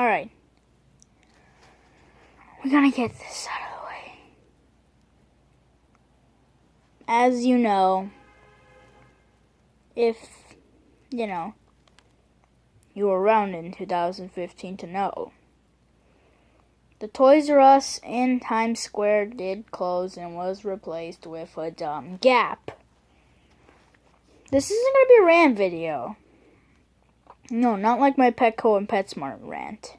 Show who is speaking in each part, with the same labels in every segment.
Speaker 1: Alright. We're gonna get this out of the way. As you know, if, you were around in 2015 to know, the Toys R Us in Times Square did close and was replaced with a dumb Gap. This isn't going to be a rant video. No, not like my Petco and PetSmart rant.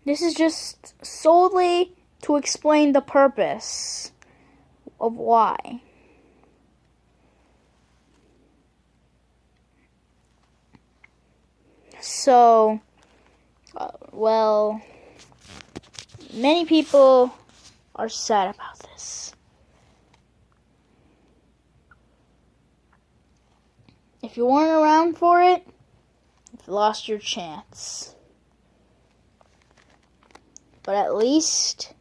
Speaker 1: This is just solely to explain the purpose of why. So, many people are sad about this. If you weren't around for it, you've lost your chance. But at least,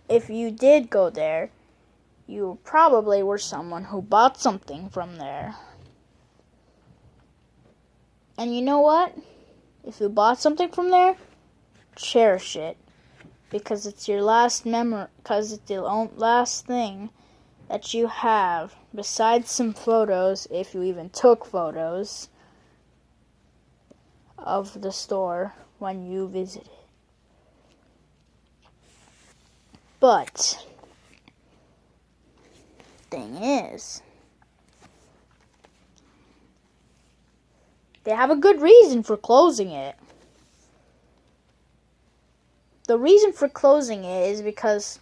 Speaker 1: if you did go there, you probably were someone who bought something from there. And you know what? If you bought something from there, cherish it. Because it's your last memory, because it's the last thing that you have, besides some photos, if you even took photos of the store when you visited. But thing is, they have a good reason for closing it. The reason for closing it is because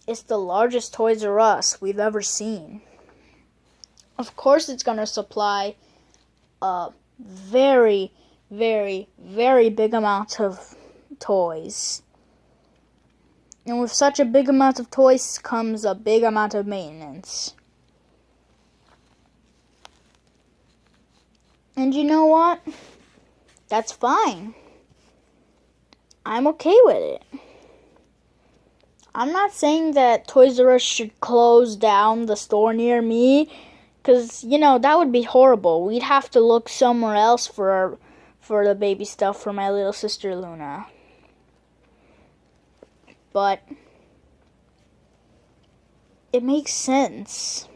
Speaker 1: it's the largest Toys R Us we've ever seen. Of course it's going to supply a very, very, very big amount of toys. And with such a big amount of toys comes a big amount of maintenance. And you know what? That's fine. I'm okay with it. I'm not saying that Toys R Us should close down the store near me, because, that would be horrible. We'd have to look somewhere else for the baby stuff for my little sister Luna. But it makes sense.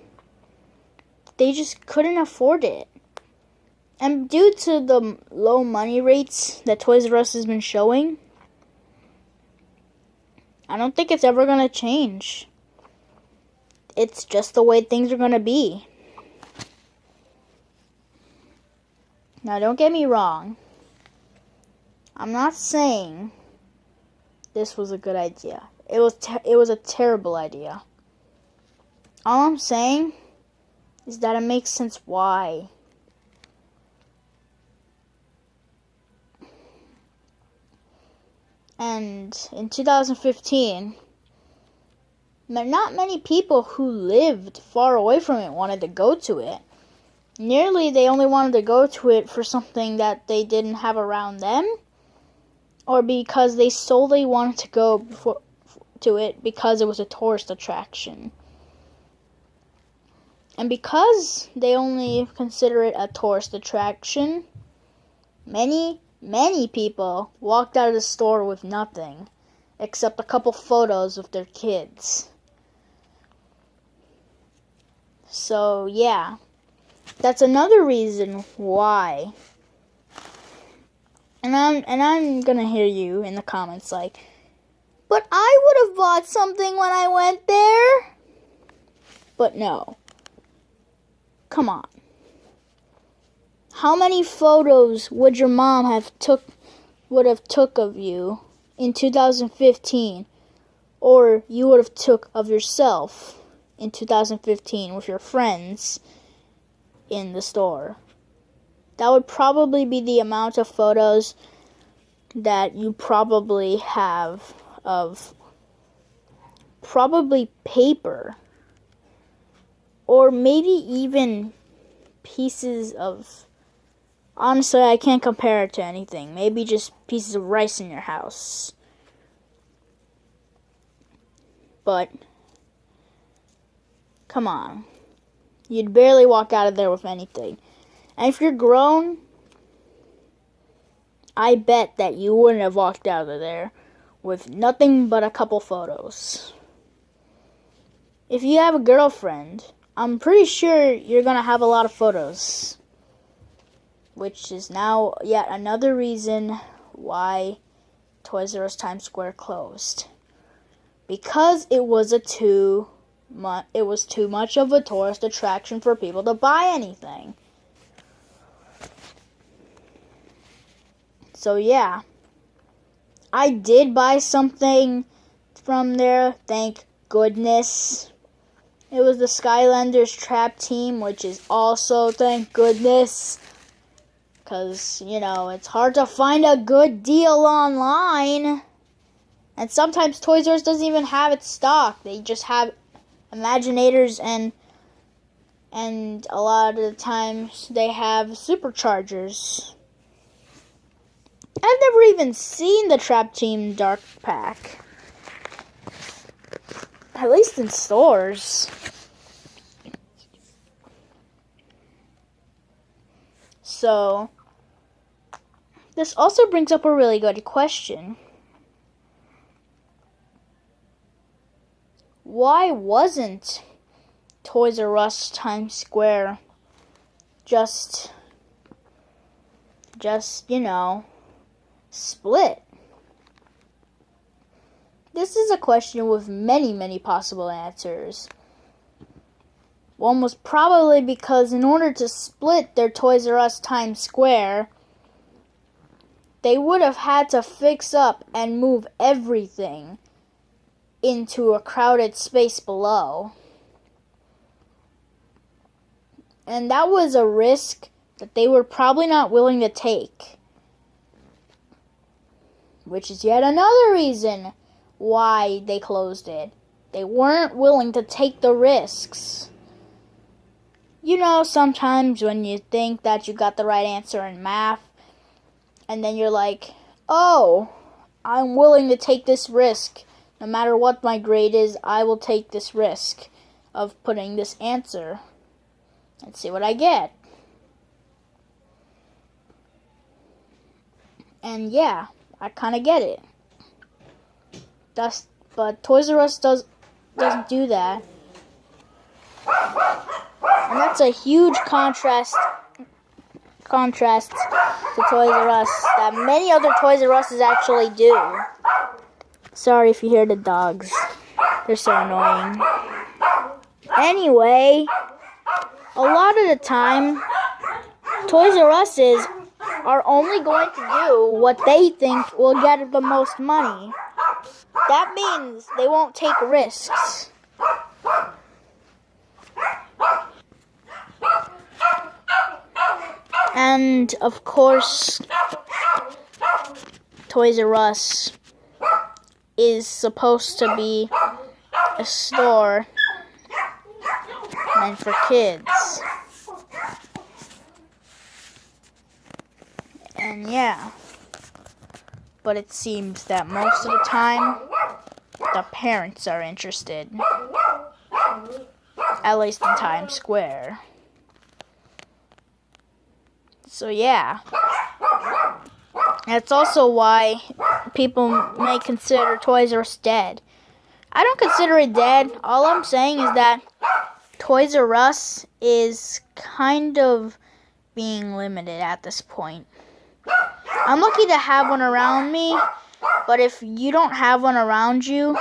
Speaker 1: They just couldn't afford it. And due to the low money rates that Toys R Us has been showing, I don't think it's ever going to change. It's just the way things are going to be. Now, don't get me wrong. I'm not saying this was a good idea. It was a terrible idea. All I'm saying is that it makes sense why. And in 2015, not many people who lived far away from it wanted to go to it. Nearly, they only wanted to go to it for something that they didn't have around them, or because they solely wanted to go to it because it was a tourist attraction. And because they only consider it a tourist attraction, many people walked out of the store with nothing, except a couple photos of their kids. So, yeah, that's another reason why. And I'm gonna hear you in the comments like, but I would have bought something when I went there. But no. Come on. How many photos would your mom have took of you in 2015, or you would have took of yourself in 2015 with your friends in the store? That would probably be the amount of photos that you probably have of probably paper, or maybe even pieces of, honestly, I can't compare it to anything. Maybe just pieces of rice in your house. But Come on. You'd barely walk out of there with anything. And if you're grown, I bet that you wouldn't have walked out of there with nothing but a couple photos. If you have a girlfriend, I'm pretty sure you're going to have a lot of photos. Which is now yet another reason why Toys R Us Times Square closed. Because it was too much of a tourist attraction for people to buy anything. So yeah, I did buy something from there, thank goodness. It was the Skylanders Trap Team, which is also thank goodness. Because, you know, it's hard to find a good deal online. And sometimes Toys R Us doesn't even have it stocked. They just have Imaginators and a lot of the times they have Superchargers. I've never even seen the Trap Team Dark Pack. At least in stores. So, this also brings up a really good question. Why wasn't Toys R Us Times Square just, you know, split? This is a question with many, many possible answers. One was probably because in order to split their Toys R Us Times Square, they would have had to fix up and move everything into a crowded space below. And that was a risk that they were probably not willing to take. Which is yet another reason why they closed it. They weren't willing to take the risks. You know, sometimes when you think that you got the right answer in math, and then you're like, oh, I'm willing to take this risk. No matter what my grade is, I will take this risk of putting this answer and see what I get. And yeah, I kind of get it. But Toys R Us doesn't do that. And that's a huge contrast to Toys R Us that many other Toys R Us's actually do. Sorry if you hear the dogs. They're so annoying. Anyway, a lot of the time, Toys R Us's are only going to do what they think will get the most money. That means they won't take risks. And, of course, Toys R Us is supposed to be a store meant for kids. And yeah, but it seems that most of the time, the parents are interested. At least in Times Square. So yeah. That's also why people may consider Toys R Us dead. I don't consider it dead. All I'm saying is that Toys R Us is kind of being limited at this point. I'm lucky to have one around me, but if you don't have one around you,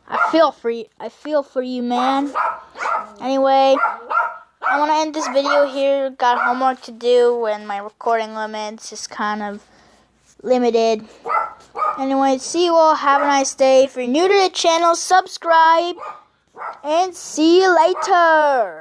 Speaker 1: I feel for you, man. Anyway, I want to end this video here. Got homework to do, and my recording limit's just kind of limited. Anyway, see you all. Have a nice day. If you're new to the channel, subscribe, and see you later.